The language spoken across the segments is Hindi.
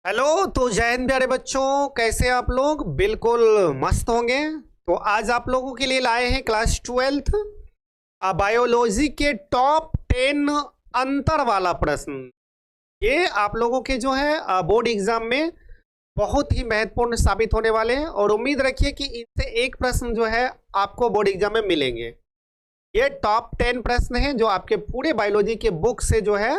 हेलो। तो जय हिंद प्यारे बच्चों, कैसे आप लोग? बिल्कुल मस्त होंगे। तो आज आप लोगों के लिए लाए हैं क्लास 12th बायोलॉजी के टॉप 10 अंतर वाला प्रश्न। ये आप लोगों के जो है बोर्ड एग्जाम में बहुत ही महत्वपूर्ण साबित होने वाले हैं और उम्मीद रखिए कि इनसे एक प्रश्न जो है आपको बोर्ड एग्जाम में मिलेंगे। ये टॉप 10 प्रश्न हैं जो आपके पूरे बायोलॉजी के बुक से जो है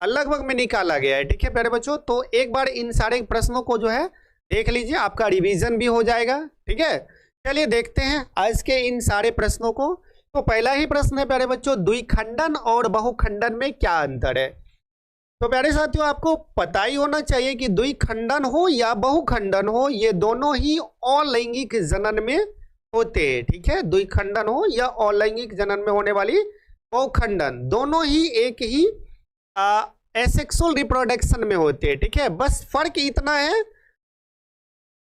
लगभग में निकाला गया है। ठीक है प्यारे बच्चों, तो एक बार इन सारे प्रश्नों को जो है देख लीजिए, आपका रिवीजन भी हो जाएगा। ठीक है, चलिए देखते हैं आज के इन सारे प्रश्नों को। तो पहला ही प्रश्न है प्यारे बच्चों, द्विखंडन और बहुखंडन में क्या अंतर है? तो प्यारे साथियों, आपको पता ही होना चाहिए कि द्विखंडन हो या बहुखंडन हो, ये दोनों ही अलैंगिक जनन में होते हैं। ठीक है, द्विखंडन हो या अलैंगिक जनन में होने वाली बहुखंडन, दोनों ही एक ही एसेक्सुअल रिप्रोडक्शन में होते हैं। ठीक है, बस फर्क इतना है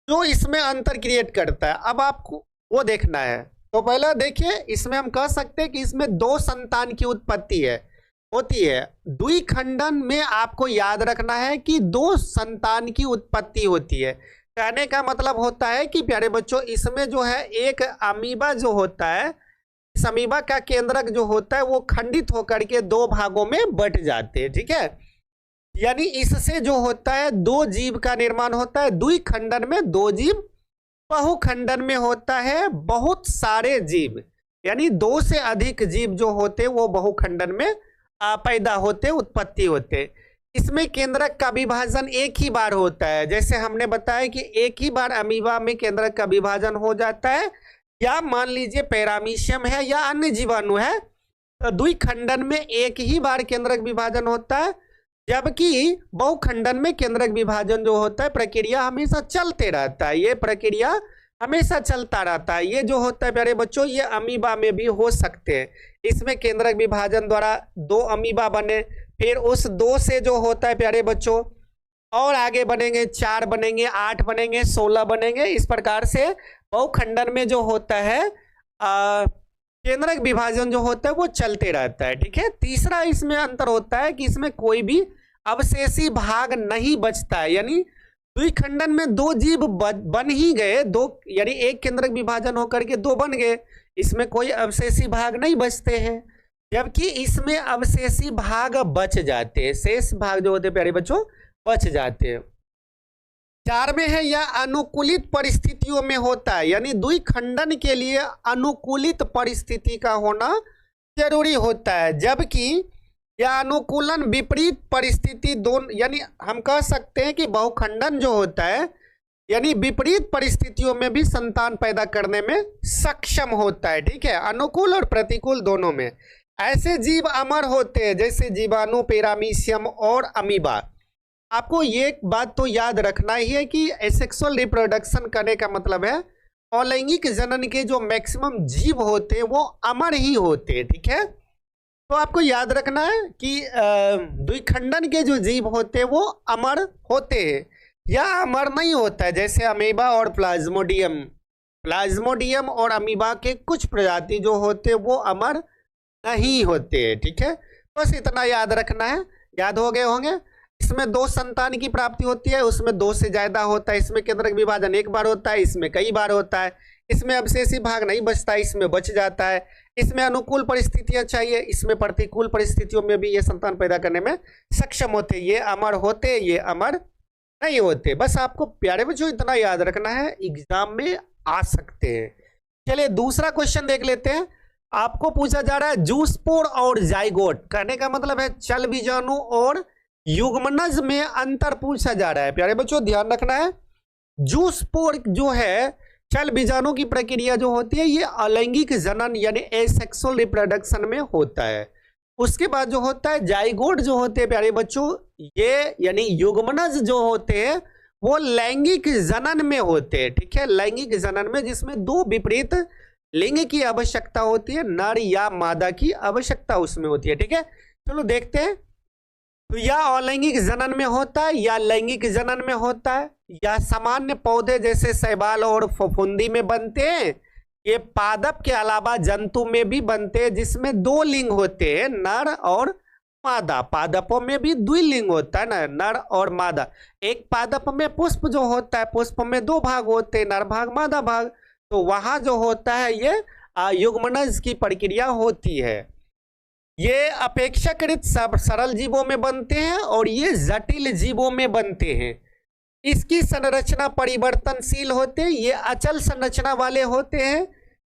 जो इसमें अंतर क्रिएट करता है, अब आपको वो देखना है। तो पहला देखिए, इसमें हम कह सकते हैं कि इसमें दो संतान की उत्पत्ति होती है। द्विखंडन में आपको याद रखना है कि दो संतान की उत्पत्ति होती है। कहने का मतलब होता है कि प्यारे बच्चों, इसमें जो है एक अमीबा जो होता है, इस अमीबा का केंद्रक जो होता है वो खंडित होकर के दो भागों में बट जाते हैं। ठीक है, यानी इससे जो होता है दो जीव का निर्माण होता है। द्विखंडन में दो जीव, बहुखंडन में होता है बहुत सारे जीव, यानी दो से अधिक जीव जो होते वो बहुखंडन में पैदा होते, उत्पत्ति होते। इसमें केंद्रक का विभाजन एक ही बार होता है। जैसे हमने बताया कि एक ही बार अमीबा में केंद्रक का विभाजन हो जाता है, या मान लीजिए पैरामीशियम है या अन्य जीवाणु है, तो द्विखंडन में एक ही बार केंद्रक विभाजन होता है, जबकि बहुखंडन में केंद्रक विभाजन जो होता है प्रक्रिया हमेशा चलते रहता है। ये प्रक्रिया हमेशा चलता रहता है। ये जो होता है प्यारे बच्चों, ये अमीबा में भी हो सकते हैं। इसमें केंद्रक विभाजन द्वारा दो अमीबा बने, फिर उस दो से जो होता है प्यारे बच्चों और आगे बनेंगे, 4 बनेंगे, 8 बनेंगे, 16 बनेंगे। इस प्रकार से बहुखंडन में जो होता है केंद्रक विभाजन जो होता है वो चलते रहता है। ठीक है, तीसरा इसमें अंतर होता है कि इसमें कोई भी अवशेषी भाग नहीं बचता है। यानी द्विखंडन में दो जीव बन ही गए, दो यानी एक केंद्रक विभाजन होकर के दो बन गए, इसमें कोई अवशेषी भाग नहीं बचते हैं, जबकि इसमें अवशेषी भाग बच जाते हैं। शेष भाग जो होते हैं प्यारे बच्चों बच जाते हैं। 4 में है यह अनुकूलित परिस्थितियों में होता है, यानी द्विखंडन के लिए अनुकूलित परिस्थिति का होना जरूरी होता है, जबकि यह अनुकूलन विपरीत परिस्थिति दोनों, यानी हम कह सकते हैं कि बहुखंडन जो होता है यानी विपरीत परिस्थितियों में भी संतान पैदा करने में सक्षम होता है। ठीक है, अनुकूल और प्रतिकूल दोनों में। ऐसे जीव अमर होते हैं जैसे जीवाणु, पैरामीशियम और अमीबा। आपको ये बात तो याद रखना ही है कि एसेक्सुअल रिप्रोडक्शन करने का मतलब है अलैंगिक जनन के जो मैक्सिमम जीव होते हैं वो अमर ही होते हैं। ठीक है, तो आपको याद रखना है कि द्विखंडन के जो जीव होते हैं वो अमर होते हैं या अमर नहीं होता है। जैसे अमीबा और प्लाज्मोडियम और अमीबा के कुछ प्रजाति जो होते हैं वो अमर नहीं होते हैं। ठीक है, बस इतना याद रखना है। याद हो गए होंगे। इसमें दो संतान की प्राप्ति होती है, उसमें दो से ज्यादा होता है। इसमें केंद्रक विभाजन एक बार होता है, इसमें कई बार होता है। इसमें अवशेषी भाग नहीं बचता, इसमें बच जाता है। इसमें अनुकूल परिस्थितियां चाहिए, इसमें प्रतिकूल परिस्थितियों में भी ये संतान पैदा करने में सक्षम होते। ये अमर होते, ये अमर नहीं होते। बस आपको प्यारे बच्चों इतना याद रखना है, एग्जाम में आ सकते हैं। चलिए दूसरा क्वेश्चन देख लेते हैं। आपको पूछा जा रहा है जूस्पोर और जाइगोट, कहने का मतलब है चल बीजाणु और युग्मनज में अंतर पूछा जा रहा है। प्यारे बच्चों ध्यान रखना है, जूस्पोर जो है चल बीजाणु की प्रक्रिया जो होती है ये अलैंगिक जनन यानी एसेक्सुअल रिप्रोडक्शन में होता है। उसके बाद जो होता है जाइगोट जो होते हैं प्यारे बच्चों, ये यानी युग्मनज जो होते हैं वो लैंगिक जनन में होते हैं। ठीक है, लैंगिक जनन में जिसमें दो विपरीत लिंग की आवश्यकता होती है, नर या मादा की आवश्यकता उसमें होती है। ठीक है, चलो देखते हैं। तो या अलैंगिक जनन में होता है या लैंगिक जनन में होता है, या सामान्य पौधे जैसे शैवाल और फफूंदी में बनते हैं। ये पादप के अलावा जंतु में भी बनते हैं जिसमें दो लिंग होते हैं, नर और मादा। पादपों में भी द्विलिंग होता है ना, नर और मादा। एक पादप में पुष्प जो होता है, पुष्प में दो भाग होते हैं, नर भाग मादा भाग। तो वहां जो होता है ये युग्मनज की प्रक्रिया होती है। ये अपेक्षाकृत सरल जीवों में बनते हैं और ये जटिल जीवों में बनते हैं। इसकी संरचना परिवर्तनशील होते हैं, ये अचल संरचना वाले होते हैं,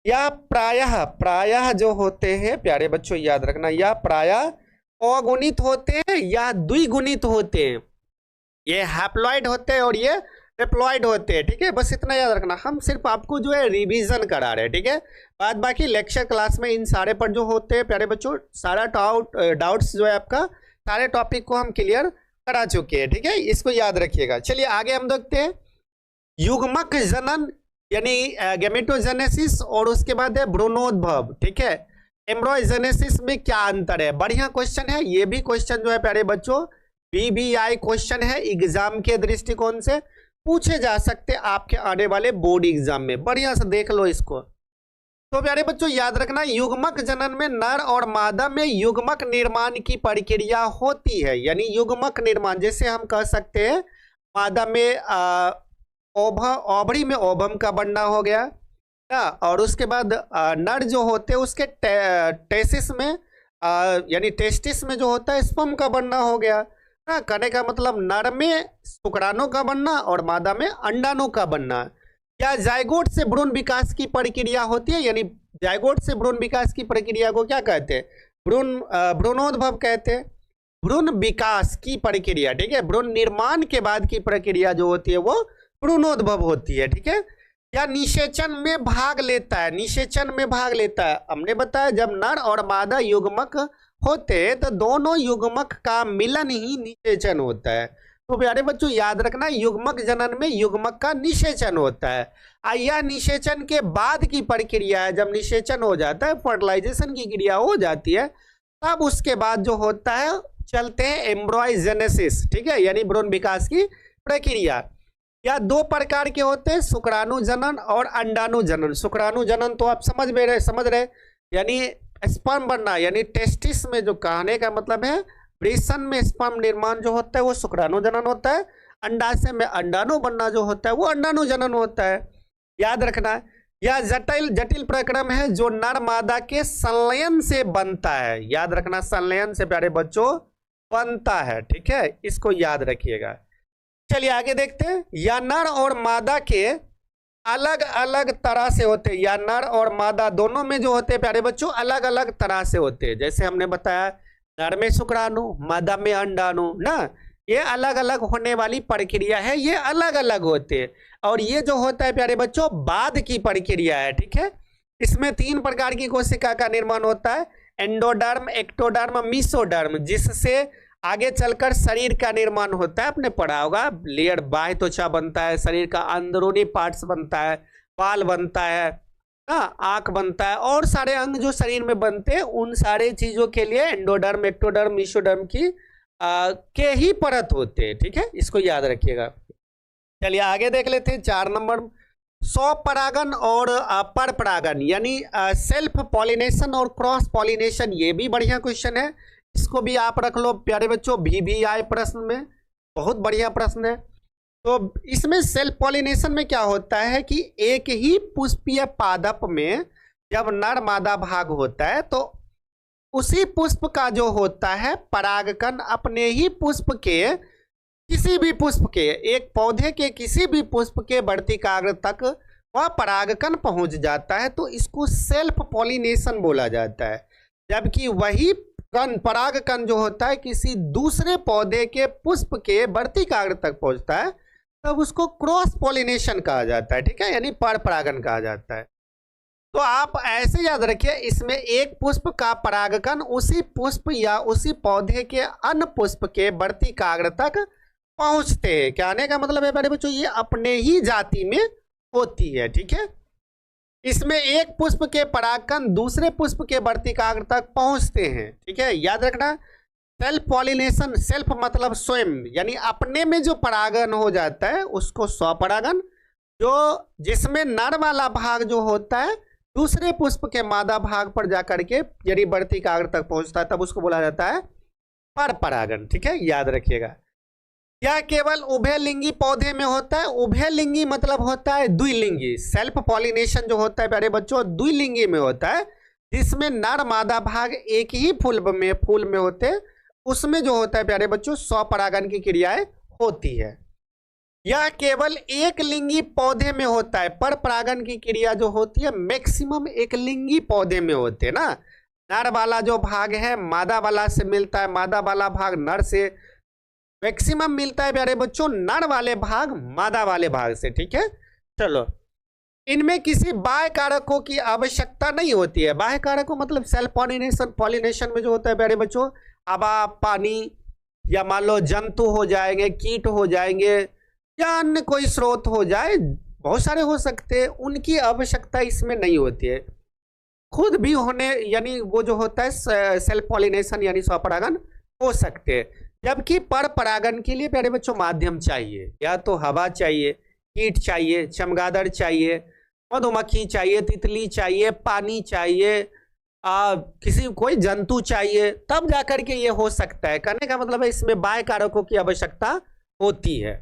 या प्रायः जो होते हैं प्यारे बच्चों याद रखना, या प्रायः अगुणित होते हैं या द्विगुणित होते हैं। ये हैप्लॉइड होते हैं और ये डिप्लॉइड होते हैं। ठीक है, बस इतना याद रखना। हम सिर्फ आपको जो है रिवीजन करा रहे हैं। ठीक है, बाद बाकी लेक्चर क्लास में इन सारे पर जो होते हैं प्यारे बच्चों, सारा डाउट्स जो है आपका, सारे टॉपिक को हम क्लियर करा चुके हैं। ठीक है, इसको याद रखिएगा। चलिए आगे हम देखते हैं युग्मक जनन यानी गैमेटोजेनेसिस और उसके बाद है भ्रूणोद्भव। ठीक है, एम्ब्रॉयजेनेसिस में क्या अंतर है? बढ़िया क्वेश्चन है। ये भी क्वेश्चन जो है प्यारे बच्चों बीबीआई क्वेश्चन है, एग्जाम के दृष्टिकोण से पूछे जा सकते आपके आने वाले बोर्ड एग्जाम में। बढ़िया से देख लो इसको। तो प्यारे बच्चों याद रखना, युग्मक जनन में नर और मादा में युग्मक निर्माण की प्रक्रिया होती है। यानी युग्मक निर्माण, जैसे हम कह सकते हैं मादा में ओवरी में ओवम का बनना हो गया ना, और उसके बाद नर जो होते हैं उसके टेसिस में यानी टेस्टिस में जो होता है स्पर्म का बनना हो गया ना। कहने का मतलब नर में शुक्राणु का बनना और मादा में अंडाणु का बनना। या जायगोट से भ्रूण विकास की प्रक्रिया होती है, यानी जायगोट से भ्रूण विकास की प्रक्रिया को क्या कहते हैं? भ्रूणोद्भव कहते हैं। भ्रूण विकास की प्रक्रिया, ठीक है, भ्रूण निर्माण के बाद की प्रक्रिया जो होती है वो भ्रूणोद्भव होती है। ठीक है, या निषेचन में भाग लेता है। निषेचन में भाग लेता है, हमने बताया जब नर और मादा युग्मक होते हैं तो दोनों युग्मक का मिलन ही निषेचन होता है। तो प्यारे बच्चों याद रखना, युग्मक जनन में युग्मक का निषेचन होता है। यह निषेचन के बाद की प्रक्रिया है। जब निषेचन हो जाता है, फर्टिलाइजेशन की क्रिया हो जाती है, तब उसके बाद जो होता है चलते हैं एम्ब्रॉयजेनेसिस। ठीक है, यानी भ्रूण विकास की प्रक्रिया। या दो प्रकार के होते हैं, शुक्राणु जनन और अंडाणु जनन। शुक्राणु जनन तो आप समझ रहे यानी स्पर्म बनना, यानी टेस्टिस में जो कहने का मतलब है वृषण में स्पर्म निर्माण जो होता है वो शुक्राणु जनन होता है। अंडाशय में अंडाणु बनना जो होता है वो अंडाणु जनन होता है। याद रखना, यह जटिल प्रक्रम है जो नर मादा के संलयन से बनता है। याद रखना, संलयन से प्यारे बच्चों बनता है। ठीक है, इसको याद रखिएगा। चलिए आगे देखते हैं। या नर और मादा के अलग अलग तरह से होते हैं, या नर और मादा दोनों में जो होते हैं प्यारे बच्चों अलग अलग तरह से होते हैं। जैसे हमने बताया नर में शुक्राणु, मादा में अंडाणु ना, ये अलग अलग होने वाली प्रक्रिया है, ये अलग अलग होते हैं। और ये जो होता है प्यारे बच्चों बाद की प्रक्रिया है। ठीक है, इसमें 3 प्रकार की कोशिका का निर्माण होता है, एंडोडर्म, एक्टोडर्म, मीसोडर्म, जिससे आगे चलकर शरीर का निर्माण होता है। आपने पढ़ा होगा, लेयर बाह्य त्वचा बनता है, शरीर का अंदरूनी पार्ट्स बनता है, बाल बनता है ना, आंख बनता है, और सारे अंग जो शरीर में बनते हैं उन सारे चीजों के लिए एंडोडर्म, एक्टोडर्म, मीसोडर्म की के ही परत होते हैं। ठीक है, इसको याद रखिएगा। चलिए आगे देख लेते हैं 4 नंबर, स्वपरागन और परपरागन, यानी सेल्फ पॉलिनेशन और क्रॉस पॉलिनेशन। ये भी बढ़िया क्वेश्चन है, इसको भी आप रख लो प्यारे बच्चों, VBI प्रश्न में बहुत बढ़िया प्रश्न है। तो इसमें सेल्फ पॉलिनेशन में क्या होता है कि एक ही पुष्पीय पादप में जब नर मादा भाग होता है तो उसी पुष्प का जो होता है परागकण अपने ही पुष्प के, किसी भी पुष्प के, एक पौधे के किसी भी पुष्प के वर्तिकाग्र तक वह परागकण पहुंच जाता है, तो इसको सेल्फ पॉलिनेशन बोला जाता है। जबकि वही परागकण जो होता है किसी दूसरे पौधे के पुष्प के वर्तिकाग्र तक पहुंचता है, तब उसको क्रॉस पॉलिनेशन कहा जाता है। ठीक है, यानी परपरागन कहा जाता है। तो आप ऐसे याद रखिए, इसमें एक पुष्प का परागकण उसी पुष्प या उसी पौधे के अन्य पुष्प के वर्तिकाग्र तक पहुंचते हैं। कहने का मतलब है बड़े बच्चों ये अपने ही जाति में होती है। ठीक है, इसमें एक पुष्प के परागकण दूसरे पुष्प के वर्तिकाग्र तक पहुंचते हैं। ठीक है, याद रखना, सेल्फ पॉलिनेशन, सेल्फ मतलब स्वयं, यानी अपने में जो परागन हो जाता है उसको स्वपरागन, जो जिसमें नर वाला भाग जो होता है दूसरे पुष्प के मादा भाग पर जाकर के यदि वर्तिकाग्र तक पहुंचता है तब उसको बोला जाता है पर परागन, ठीक है, याद रखिएगा। क्या केवल उभयलिंगी पौधे में होता है? उभयलिंगी मतलब होता है द्विलिंगी। सेल्फ पॉलिनेशन जो होता है प्यारे बच्चों द्विलिंगी में होता है, जिसमें नर मादा भाग एक ही फूल में होते हैं। उसमें जो होता है प्यारे बच्चों स्वपरागन की क्रियाएं होती है। यह केवल एक लिंगी पौधे में होता है। पर परागन की क्रिया जो होती है मैक्सिमम एक लिंगी पौधे में होते हैं ना। नर वाला जो भाग है मादा वाला से मिलता है, मादा वाला भाग नर से मैक्सिमम मिलता है प्यारे बच्चों नर वाले भाग मादा वाले भाग से, ठीक है। चलो, इनमें किसी बाह्य कारकों की आवश्यकता नहीं होती है। बाह्य कारकों मतलब सेल्फ पॉलिनेशन में जो होता है प्यारे बच्चों हवा, पानी, या मान लो जंतु हो जाएंगे, कीट हो जाएंगे, या अन्य कोई स्रोत हो जाए, बहुत सारे हो सकते हैं, उनकी आवश्यकता इसमें नहीं होती है। खुद भी होने यानी वो जो होता है सेल्फ पॉलिनेशन यानी स्वपरागन हो सकते हैं। जबकि पर परागन के लिए प्यारे बच्चों माध्यम चाहिए, या तो हवा चाहिए, कीट चाहिए, चमगादड़ चाहिए, मधुमक्खी चाहिए, तितली चाहिए, पानी चाहिए, किसी कोई जंतु चाहिए, तब जाकर के ये हो सकता है। कहने का मतलब है इसमें बाह्य कारकों की आवश्यकता होती है।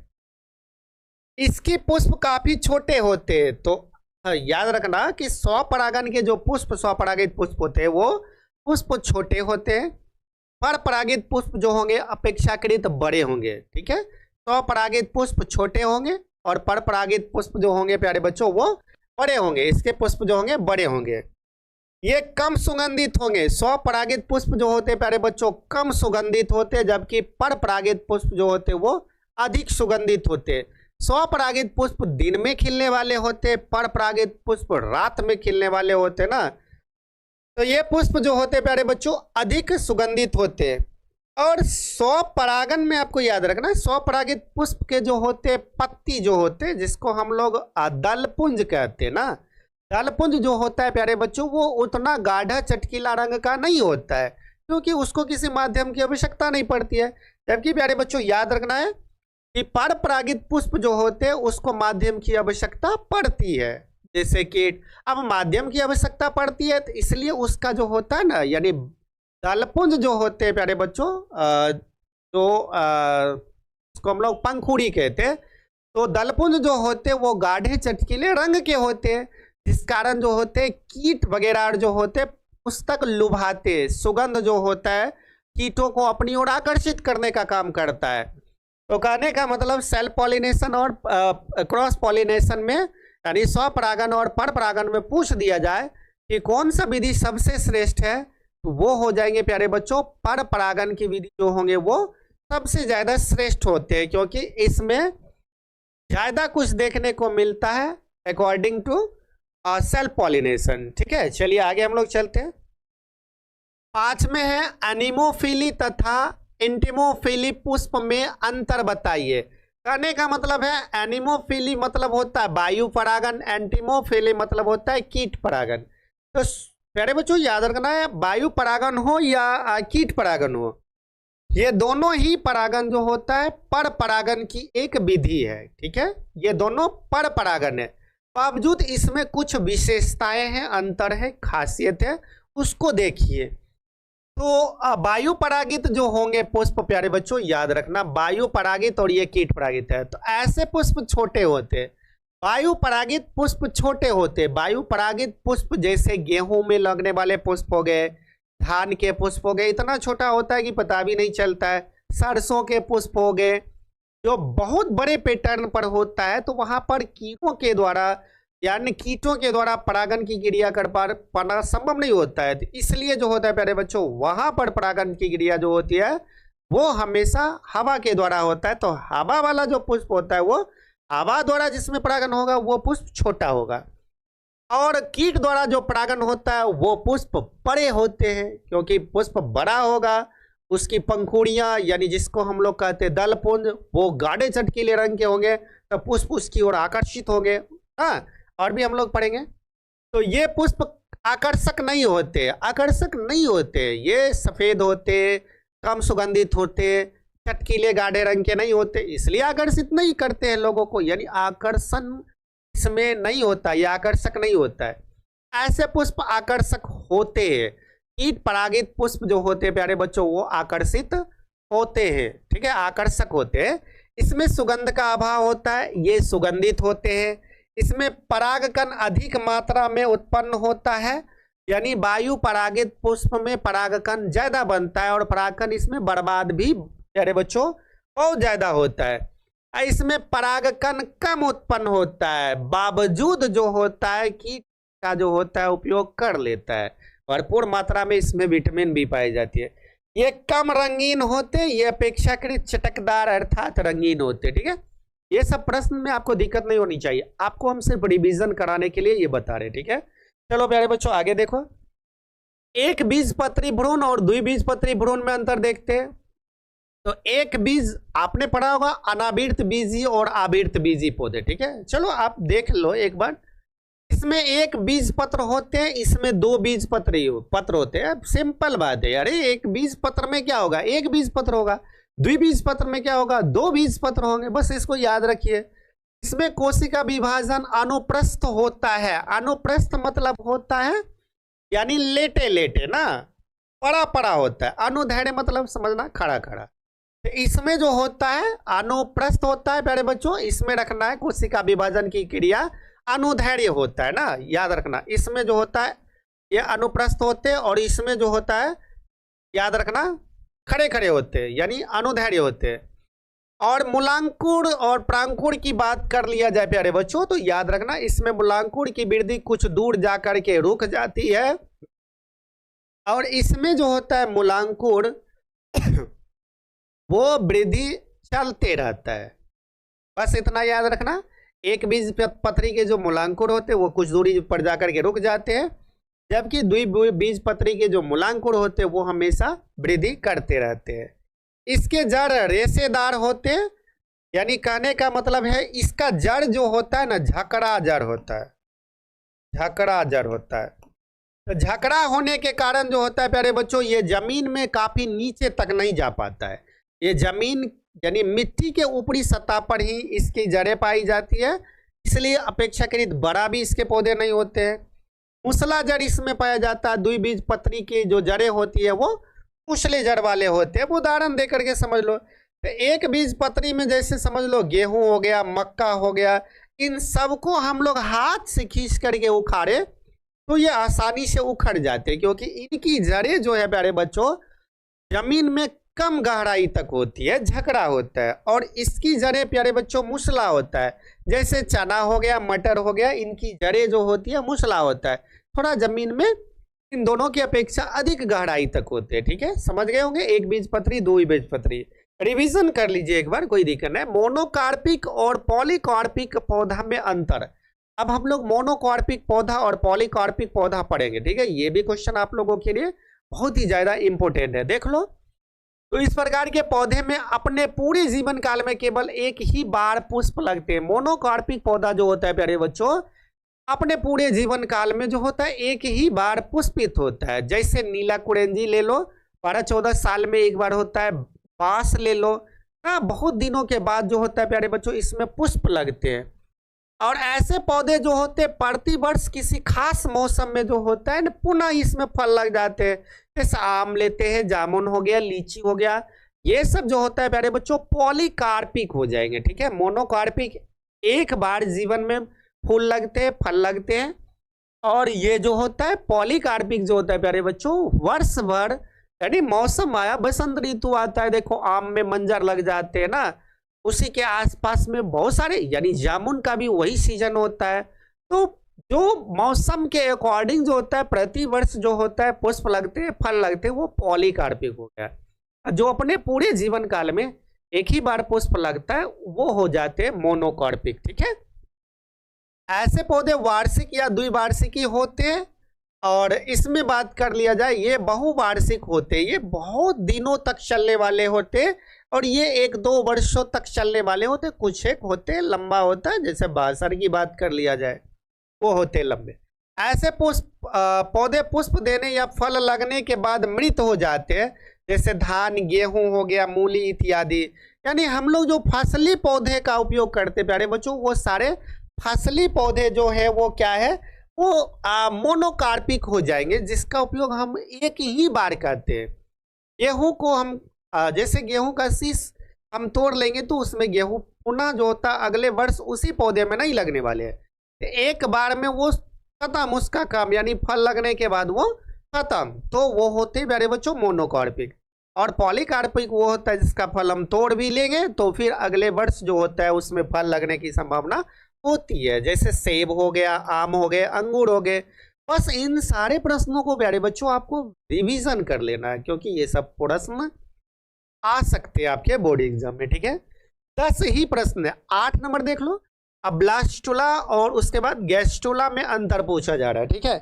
इसके पुष्प काफी छोटे होते हैं, तो याद रखना कि स्वपरागन के जो पुष्प स्वपरागित पुष्प होते हैं वो पुष्प छोटे होते हैं। पर परागित पुष्प जो होंगे अपेक्षाकृत बड़े होंगे, ठीक है। स्वपरागित पुष्प छोटे होंगे और पर परागित पुष्प जो होंगे प्यारे बच्चों वो बड़े होंगे। इसके पुष्प जो होंगे बड़े होंगे। ये कम सुगंधित होंगे। स्वपरागित पुष्प जो होते हैं प्यारे बच्चों कम सुगंधित होते हैं, जबकि पर परागित पुष्प जो होते हैं वो अधिक सुगंधित होते हैं। स्वपरागित पुष्प दिन में खिलने वाले होते हैं, पर परागित पुष्प रात में खिलने वाले होते हैं ना। तो ये पुष्प जो होते हैं प्यारे बच्चों अधिक सुगंधित होते हैं। और स्वपरागन में आपको याद रखना स्वपरागित पुष्प के जो होते हैं पत्ती जो होते हैं जिसको हम लोग दलपुंज कहते हैं ना। दलपुंज जो होता है प्यारे बच्चों वो उतना गाढ़ा चटकीला रंग का नहीं होता है, क्योंकि उसको किसी माध्यम की आवश्यकता नहीं पड़ती है। जबकि प्यारे बच्चों याद रखना है कि पर परागित पुष्प जो होते हैं उसको माध्यम की आवश्यकता पड़ती है, जैसे कीट। अब माध्यम की आवश्यकता पड़ती है तो इसलिए उसका जो होता है ना यानी दलपुंज जो होते हैं प्यारे बच्चों जो उसको हम लोग पंखुड़ी कहते हैं। तो दलपुंज जो होते हैं वो गाढ़े चटकीले रंग के होते हैं, जिस कारण जो होते हैं कीट वगैरह जो होते हैं उस तक लुभाते। सुगंध जो होता है कीटों को अपनी ओर आकर्षित करने का काम करता है। तो कहने का मतलब सेल्फ पॉलिनेशन और क्रॉस पॉलिनेशन में यानी स्वपरागन और पर परागन में पूछ दिया जाए कि कौन सा विधि सबसे श्रेष्ठ है, तो वो हो जाएंगे प्यारे बच्चों पर परागन की विधि जो होंगे वो सबसे ज्यादा श्रेष्ठ होते हैं, क्योंकि इसमें ज्यादा कुछ देखने को मिलता है अकॉर्डिंग टू सेल्फ पॉलिनेशन। ठीक है, चलिए आगे हम लोग चलते हैं। 5 में है एनिमोफिली तथा इंटिमोफिली पुष्प में अंतर बताइए। कहने का मतलब है एनिमोफिली मतलब होता है वायु परागन, एंटिमोफिली मतलब होता है कीट परागन। तो प्यारे बच्चों याद रखना है वायु परागन हो या कीट परागन हो, ये दोनों ही परागन जो होता है पर परागन की एक विधि है। ठीक है, ये दोनों पर परागन है, बावजूद इसमें कुछ विशेषताएं हैं, अंतर है, खासियत है, उसको देखिए। तो वायु परागित जो होंगे पुष्प प्यारे बच्चों याद रखना वायु परागित और ये कीट परागित है। तो ऐसे पुष्प छोटे होते हैं, वायु परागित पुष्प छोटे होते। वायु परागित पुष्प जैसे गेहूं में लगने वाले पुष्प हो गए, धान के पुष्प हो गए, इतना छोटा होता है कि पता भी नहीं चलता है। सरसों के पुष्प हो गए जो बहुत बड़े पैटर्न पर होता है, तो वहां पर कीटों के द्वारा यानी कीटों के द्वारा परागन की क्रिया कर पाना संभव नहीं होता है। तो इसलिए जो होता है प्यारे बच्चों वहां पर परागन की क्रिया जो होती है वो हमेशा हवा के द्वारा होता है। तो हवा वाला जो पुष्प होता है वो हवा द्वारा जिसमें परागन होगा वो पुष्प छोटा होगा, और कीट द्वारा जो परागन होता है वो पुष्प बड़े होते हैं, क्योंकि पुष्प बड़ा होगा, उसकी पंखुड़ियां यानी जिसको हम लोग कहते हैं दलपुंज वो गाढ़े चटकीले रंग के होंगे, तो पुष्प उसकी ओर आकर्षित होंगे। हाँ, और भी हम लोग पढ़ेंगे। तो ये पुष्प आकर्षक नहीं होते, आकर्षक नहीं होते, ये सफेद होते, कम सुगंधित होते, चटकीले गाढ़े रंग के नहीं होते, इसलिए आकर्षित नहीं करते हैं लोगों को, यानी आकर्षण इसमें नहीं होता, ये आकर्षक नहीं होता है। ऐसे पुष्प आकर्षक होते हैं। कीट परागित पुष्प जो होते हैं प्यारे बच्चों वो आकर्षित होते हैं, ठीक है, आकर्षक होते हैं। इसमें सुगंध का अभाव होता है, ये सुगंधित होते हैं। इसमें परागकण अधिक मात्रा में उत्पन्न होता है, यानी वायु परागित पुष्प में परागकण ज्यादा बनता है और परागकण इसमें बर्बाद भी प्यारे बच्चों बहुत ज्यादा होता है। इसमें परागकण कम उत्पन्न होता है, बावजूद जो होता है कीट का जो होता है उपयोग कर लेता है। भरपूर मात्रा में इसमें विटामिन भी पाई जाती है। ये कम रंगीन होते, ये अपेक्षाकृत चटकदार अर्थात रंगीन होते, ठीक है। ये सब प्रश्न में आपको दिक्कत नहीं होनी चाहिए, आपको हम सिर्फ रिवीजन कराने के लिए ये बता रहे, ठीक है। चलो प्यारे बच्चों आगे देखो। एक बीजपत्री भ्रूण और द्विबीजपत्री भ्रूण में अंतर देखते हैं। तो एक बीज आपने पढ़ा होगा अनावृत बीजी और आवृत बीजी पौधे, ठीक है। चलो आप देख लो एक बार। इसमें एक बीज पत्र होते हैं, इसमें दो बीज पत्र होते हैं। सिंपल बात है, अरे एक बीज पत्र में क्या होगा, एक बीज पत्र होगा। द्विबीज पत्र में क्या होगा, दो बीज पत्र होंगे, बस इसको याद रखिए। इसमें कोशिका विभाजन अनुप्रस्थ होता है। अनुप्रस्थ मतलब होता है यानी लेटे लेटे ना, पड़ा पड़ा होता है। अनुधैर्य मतलब समझना खड़ा खड़ा। तो इसमें जो होता है अनुप्रस्थ होता है प्यारे बच्चों, इसमें रखना है कोशिका विभाजन की क्रिया अनुधैर्य होता है ना, याद रखना। इसमें जो होता है ये अनुप्रस्थ होते हैं और इसमें जो होता है याद रखना खड़े खड़े होते हैं यानी अनुधैर्य होते हैं। और मूलांकुर और प्रांकुर की बात कर लिया जाए प्यारे बच्चों, तो याद रखना इसमें मूलांकुर की वृद्धि कुछ दूर जाकर के रुक जाती है और इसमें जो होता है मूलांकुर वो वृद्धि चलते रहता है। बस इतना याद रखना। एक बीज पत्री के जो मूलांकुर होते हैं वो कुछ दूरी पर जाकर के रुक जाते हैं, जबकि द्विबीज पत्री के जो मूलांकुर होते हैं वो हमेशा वृद्धि करते रहते हैं। इसके जड़ रेशेदार होते हैं, यानी कहने का मतलब है इसका जड़ जो होता है ना झकड़ा जड़ होता है, झकड़ा जड़ होता है। तो झकड़ा होने के कारण जो होता है प्यारे बच्चों ये जमीन में काफी नीचे तक नहीं जा पाता है। ये जमीन यानी मिट्टी के ऊपरी सतह पर ही इसकी जड़ें पाई जाती है, इसलिए अपेक्षाकृत बड़ा भी इसके पौधे नहीं होते हैं। मुसला जड़ इसमें पाया जाता है। द्विबीज पत्री की जो जड़ें होती है वो मुसले जड़ वाले होते हैं। उदाहरण दे करके समझ लो, तो एक बीज पत्री में जैसे समझ लो गेहूं हो गया, मक्का हो गया, इन सबको हम लोग हाथ से खींच करके उखाड़े तो ये आसानी से उखड़ जाते हैं, क्योंकि इनकी जड़ें जो है प्यारे बच्चों जमीन में कम गहराई तक होती है, झकड़ा होता है। और इसकी जड़ें प्यारे बच्चों मुसला होता है। जैसे चना हो गया, मटर हो गया, इनकी जड़ें जो होती है मुसला होता है, थोड़ा जमीन में इन दोनों की अपेक्षा अधिक गहराई तक होते हैं, ठीक है। समझ गए होंगे एक बीज पत्री दो बीज पत्री। रिवीजन कर लीजिए एक बार, कोई दिक्कत नहीं। मोनोकार्पिक और पॉलीकार्पिक पौधा में अंतर। अब हम लोग मोनोकार्पिक पौधा और पॉलीकार्पिक पौधा पढ़ेंगे, ठीक है। ये भी क्वेश्चन आप लोगों के लिए बहुत ही ज्यादा इंपॉर्टेंट है, देख लो। तो इस प्रकार के पौधे में अपने पूरे जीवन काल में केवल एक ही बार पुष्प लगते हैं। मोनोकार्पिक पौधा जो होता है प्यारे बच्चों अपने पूरे जीवन काल में जो होता है एक ही बार पुष्पित होता है। जैसे नीला कुरेंजी ले लो, 12-14 साल में एक बार होता है। बांस ले लो ना, बहुत दिनों के बाद जो होता है प्यारे बच्चों इसमें पुष्प लगते हैं। और ऐसे पौधे जो होते हैं प्रतिवर्ष किसी खास मौसम में जो होता है ना पुनः इसमें फल लग जाते हैं। जैसे आम लेते हैं, जामुन हो गया, लीची हो गया, ये सब जो होता है प्यारे बच्चों पॉलीकार्पिक हो जाएंगे, ठीक है। मोनोकार्पिक एक बार जीवन में फूल लगते हैं, फल लगते हैं। और ये जो होता है पॉलीकार्पिक जो होता है प्यारे बच्चों वर्ष भर, यानी मौसम आया, बसंत ऋतु आता है, देखो आम में मंजर लग जाते हैं ना, उसी के आसपास में बहुत सारे, यानी जामुन का भी वही सीजन होता है। तो जो मौसम के अकॉर्डिंग जो होता है प्रति वर्ष जो होता है पुष्प लगते हैं, फल लगते हैं, वो पॉलीकार्पिक हो गया। जो अपने पूरे जीवन काल में एक ही बार पुष्प लगता है वो हो जाते हैं मोनोकार्पिक, ठीक है। ऐसे पौधे वार्षिक या द्विवार्षिकी होते हैं। और इसमें बात कर लिया जाए ये बहुवार्षिक होते हैं, ये बहुत दिनों तक चलने वाले होते हैं और ये 1-2 वर्षों तक चलने वाले होते हैं। कुछ एक होते हैं लंबा होता है, जैसे बासर की बात कर लिया जाए वो होते हैं लंबे। ऐसे पौधे पुष्प देने या फल लगने के बाद मृत हो जाते हैं, जैसे धान, गेहूं हो गया, मूली इत्यादि। यानी हम लोग जो फसली पौधे का उपयोग करते प्यारे बच्चों वो सारे फसली पौधे जो है वो क्या है वो मोनोकार्पिक हो जाएंगे, जिसका उपयोग हम एक ही बार करते हैं। गेहूं को हम जैसे गेहूं का शीश हम तोड़ लेंगे तो उसमें गेहूं पुनः जो होता है अगले वर्ष उसी पौधे में नहीं लगने वाले हैं, एक बार में वो खत्म उसका काम, यानी फल लगने के बाद वो खत्म। तो वो होते हैं प्यारे बच्चों मोनोकार्पिक। और पॉलीकार्पिक वो होता है जिसका फल हम तोड़ भी लेंगे तो फिर अगले वर्ष जो होता है उसमें फल लगने की संभावना होती है, जैसे सेब हो गया, आम हो गए, अंगूर हो गए। बस इन सारे प्रश्नों को प्यारे बच्चों आपको रिवीजन कर लेना है, क्योंकि ये सब प्रश्न आ सकते हैं आपके बोर्ड एग्जाम में। ठीक है, 10 ही प्रश्न है। 8 नंबर देख लो। अब ब्लास्टुला और उसके बाद गैस्टुला में अंतर पूछा जा रहा है। ठीक है,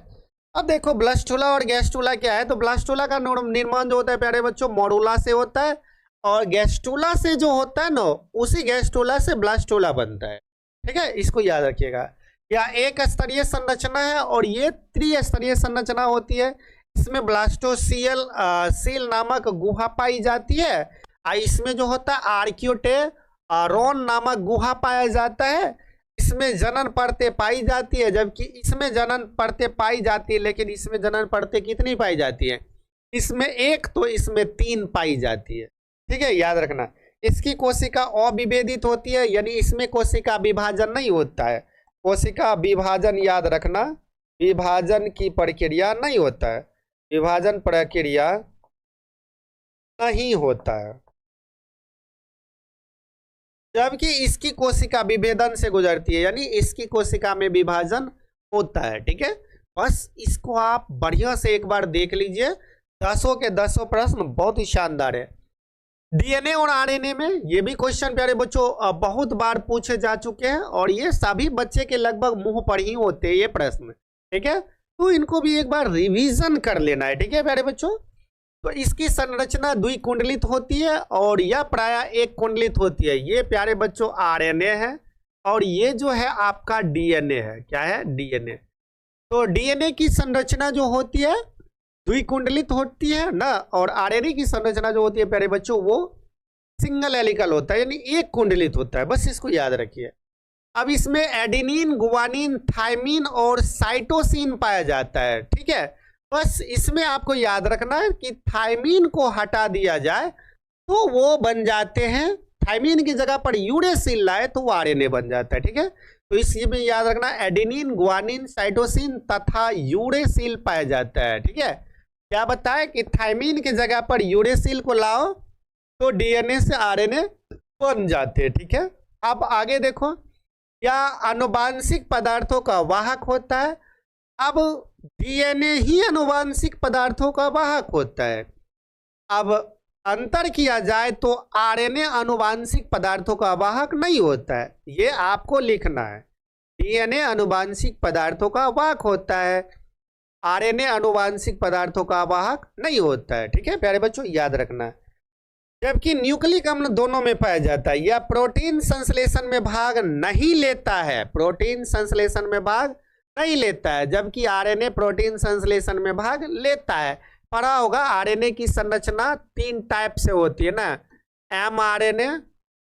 अब देखो ब्लास्टुला और गैस्टुला क्या है। तो ब्लास्टुला का निर्माण जो होता है प्यारे बच्चों मोरुला से होता है, और गैस्टुला से जो होता है ना उसी गैस्टुला से ब्लास्टुला बनता है। ठीक है, इसको याद रखिएगा। या एक स्तरीय संरचना है और ये त्रिस्तरीय संरचना होती है। इसमें ब्लास्टोसील सील नामक गुहा पाई जाती है। इसमें जो होता है आर्कियोटेरोन नामक गुहा पाया जाता है। इसमें जनन परतें पाई जाती है, जबकि इसमें जनन परतें पाई जाती है, लेकिन इसमें जनन परतें कितनी पाई जाती है? इसमें 1 तो इसमें 3 पाई जाती है। ठीक है, याद रखना। इसकी कोशिका अविभेदित होती है, यानी इसमें कोशिका विभाजन नहीं होता है। कोशिका विभाजन याद रखना, विभाजन की प्रक्रिया नहीं होता है, विभाजन प्रक्रिया नहीं होता है। जबकि इसकी कोशिका विभेदन से गुजरती है, यानी इसकी कोशिका में विभाजन होता है। ठीक है, बस इसको आप बढ़िया से एक बार देख लीजिए। 10 के 10 प्रश्न बहुत ही शानदार है। डीएनए और आरएनए में ये भी क्वेश्चन प्यारे बच्चों बहुत बार पूछे जा चुके हैं, और ये सभी बच्चे के लगभग मुंह पर ही होते हैं ये प्रश्न। ठीक है, तो इनको भी एक बार रिवीजन कर लेना है। ठीक है प्यारे बच्चों, तो इसकी संरचना द्विकुंडलित होती है और यह प्रायः एक कुंडलित होती है। ये प्यारे बच्चों आरएनए है, और ये जो है आपका डीएनए है। क्या है? डीएनए। तो डीएनए की संरचना जो होती है द्विकुंडलित होती है ना, और आरएनए की संरचना जो होती है प्यारे बच्चों वो सिंगल हेलिकल होता है, यानी एक कुंडलित होता है। बस इसको याद रखिए। अब इसमें एडेनिन, गुआनिन, थायमिन और साइटोसिन पाया जाता है। ठीक है, बस इसमें आपको याद रखना है कि थायमिन को हटा दिया जाए तो वो बन जाते हैं, थायमिन की जगह पर यूरेसिल लाए तो वो आरएनए बन जाता है। ठीक है, तो इसमें याद रखना एडेनिन, गुआनिन, साइटोसिन तथा यूरेसिल पाया जाता है। ठीक है, क्या बताए कि थायमिन की जगह पर यूरेसिल को लाओ तो डीएनए से आरएनए बन जाते हैं। ठीक है, अब आगे देखो, या आनुवांशिक पदार्थों का वाहक होता है। अब डीएनए ही आनुवांशिक पदार्थों का वाहक होता है। अब अंतर किया जाए तो आरएनए आनुवांशिक पदार्थों का वाहक नहीं होता है, ये आपको लिखना है। डीएनए आनुवांशिक पदार्थों का वाहक होता है, आरएनए आनुवांशिक पदार्थों का वाहक नहीं होता है। ठीक है प्यारे बच्चों, याद रखना है। जबकि न्यूक्लिक अम्ल दोनों में पाया जाता है। यह प्रोटीन संश्लेषण में भाग नहीं लेता है, प्रोटीन संश्लेषण में भाग नहीं लेता है, जबकि आरएनए प्रोटीन संश्लेषण में भाग लेता है। पढ़ा होगा आरएनए की संरचना 3 टाइप से होती है ना, एमआरएनए,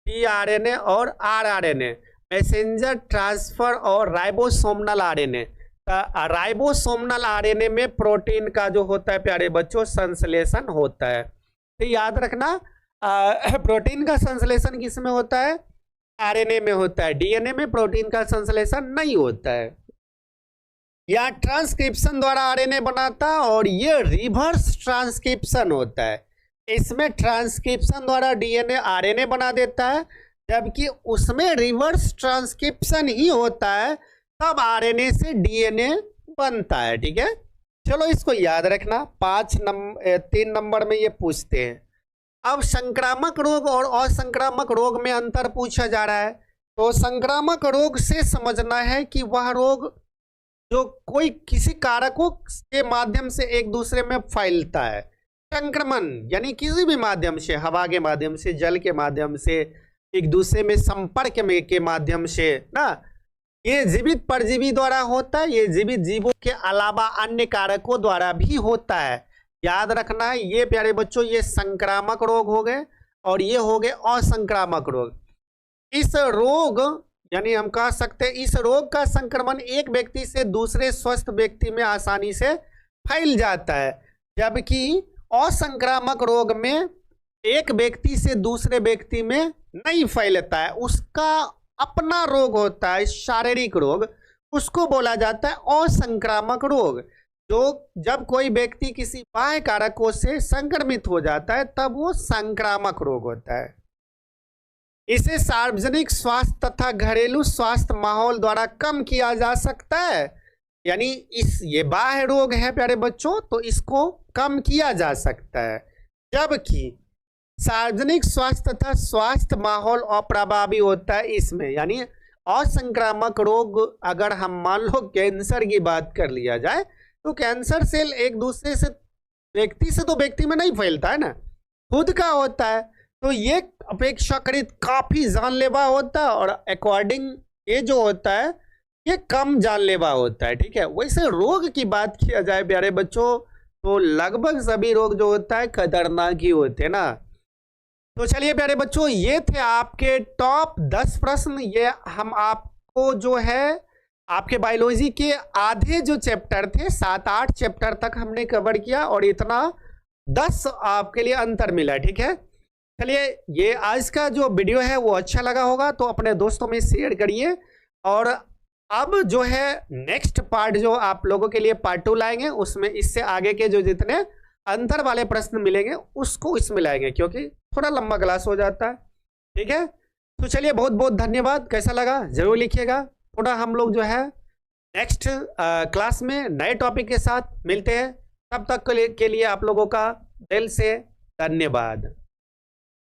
टीआरएनए और आरआरएनए, मैसेंजर ट्रांसफर और राइबोसोमल आरएनए। राइबोसोमल आरएनए में प्रोटीन का जो होता है प्यारे बच्चों संश्लेषण होता है। तो याद रखना प्रोटीन का संश्लेषण किस में होता है? आरएनए में होता है। डीएनए में प्रोटीन का संश्लेषण नहीं होता है। या ट्रांसक्रिप्शन द्वारा आरएनए बनाता है और ये रिवर्स ट्रांसक्रिप्शन होता है। इसमें ट्रांसक्रिप्शन द्वारा डीएनए आरएनए बना देता है, जबकि उसमें रिवर्स ट्रांसक्रिप्शन ही होता है, तब आरएनए से डीएनए बनता है। ठीक है, चलो इसको याद रखना। 3 नंबर में ये पूछते हैं। अब संक्रामक रोग और असंक्रामक रोग में अंतर पूछा जा रहा है। तो संक्रामक रोग से समझना है कि वह रोग जो कोई किसी कारकों के माध्यम से एक दूसरे में फैलता है। संक्रमण यानी किसी भी माध्यम से, हवा के माध्यम से, जल के माध्यम से, एक दूसरे में संपर्क में के माध्यम से ना, ये जीवित परजीवी द्वारा होता है। ये जीवित जीवों के अलावा अन्य कारकों द्वारा भी होता है। याद रखना है ये प्यारे बच्चों, ये संक्रामक रोग हो गए और ये हो गए असंक्रामक रोग। इस रोग यानी हम कह सकते हैं इस रोग का संक्रमण एक व्यक्ति से दूसरे स्वस्थ व्यक्ति में आसानी से फैल जाता है, जबकि असंक्रामक रोग में एक व्यक्ति से दूसरे व्यक्ति में नहीं फैलता है, उसका अपना रोग होता है, शारीरिक रोग, उसको बोला जाता है असंक्रामक रोग। जो जब कोई व्यक्ति किसी बाह्य कारकों से संक्रमित हो जाता है तब वो संक्रामक रोग होता है। इसे सार्वजनिक स्वास्थ्य तथा घरेलू स्वास्थ्य माहौल द्वारा कम किया जा सकता है। यानी ये बाह्य रोग है प्यारे बच्चों, तो इसको कम किया जा सकता है। जबकि सार्वजनिक स्वास्थ्य तथा स्वास्थ्य माहौल अप्रभावी होता है इसमें। यानी असंक्रामक रोग, अगर हम मान लो कैंसर की बात कर लिया जाए तो कैंसर सेल एक दूसरे से, व्यक्ति से तो व्यक्ति में नहीं फैलता है ना, खुद का होता है, तो ये अपेक्षाकृत काफी जानलेवा होता है और अकॉर्डिंग ये जो होता है ये कम जानलेवा होता है। ठीक है, वैसे रोग की बात किया जाए प्यारे बच्चों तो लगभग सभी रोग जो होता है खतरनाक ही होते हैं ना। तो चलिए प्यारे बच्चों, ये थे आपके टॉप 10 प्रश्न। ये हम आपको जो है आपके बायोलॉजी के आधे जो चैप्टर थे, 7-8 चैप्टर तक हमने कवर किया और इतना 10 आपके लिए अंतर मिला। ठीक है, चलिए ये आज का जो वीडियो है वो अच्छा लगा होगा तो अपने दोस्तों में शेयर करिए। और अब जो है नेक्स्ट पार्ट जो आप लोगों के लिए पार्ट 2 लाएंगे, उसमें इससे आगे के जो जितने अंतर वाले प्रश्न मिलेंगे उसको इसमें लाएंगे, क्योंकि थोड़ा लंबा क्लास हो जाता है। ठीक है, तो चलिए बहुत बहुत धन्यवाद। कैसा लगा जरूर लिखिएगा। थोड़ा हम लोग जो है नेक्स्ट क्लास में नए टॉपिक के साथ मिलते हैं। तब तक के लिए आप लोगों का दिल से धन्यवाद।